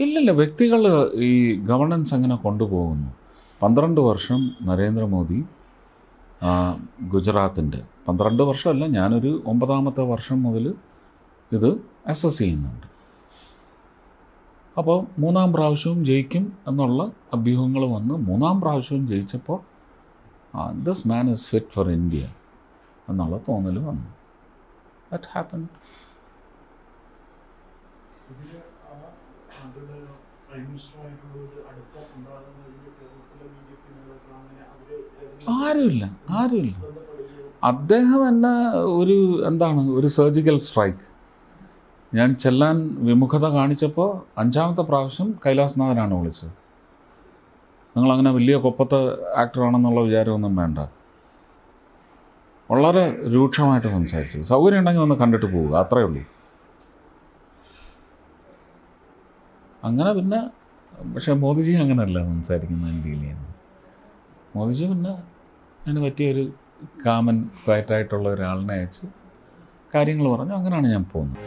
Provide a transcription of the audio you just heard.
ഇല്ലില്ല, വ്യക്തികൾ ഈ ഗവർണൻസ് അങ്ങനെ കൊണ്ടുപോകുന്നു. 12 വർഷം നരേന്ദ്രമോദി ഗുജറാത്തിൻ്റെ 12 വർഷമല്ല, ഞാനൊരു 9ാമത്തെ വർഷം മുതൽ ഇത് അസസ് ചെയ്യുന്നുണ്ട്. അപ്പോൾ 3ാം പ്രാവശ്യവും ജയിക്കും എന്നുള്ള അഭ്യൂഹങ്ങൾ വന്ന് 3ാം പ്രാവശ്യവും ജയിച്ചപ്പോൾ this man is fit for India എന്നുള്ള തോന്നൽ വന്നു. That happened. ആരുമില്ല. അദ്ദേഹം എന്നെ ഒരു സർജിക്കൽ സ്ട്രൈക്ക്. ഞാൻ ചെല്ലാൻ വിമുഖത കാണിച്ചപ്പോൾ 5ാമത്തെ പ്രാവശ്യം കൈലാസ്നാഥനാണ് വിളിച്ചത്. നിങ്ങളങ്ങനെ വലിയ കൊപ്പത്തെ ആക്ടറാണെന്നുള്ള വിചാരമൊന്നും വേണ്ട, വളരെ രൂക്ഷമായിട്ട് സംസാരിച്ചു. സൗകര്യം ഉണ്ടെങ്കിൽ ഒന്ന് കണ്ടിട്ട് പോവുക, അത്രയേ ഉള്ളൂ. അങ്ങനെ പിന്നെ പക്ഷേ മോദിജി അങ്ങനെയല്ല സംസാരിക്കുന്നതിന് ഡീൽ ചെയ്യുന്നത്. മോദിജി പിന്നെ അതിന് പറ്റിയൊരു കാമൻ ക്വയറ്റായിട്ടുള്ള ഒരാളിനെ അയച്ച് കാര്യങ്ങൾ പറഞ്ഞു. അങ്ങനെയാണ് ഞാൻ പോകുന്നത്.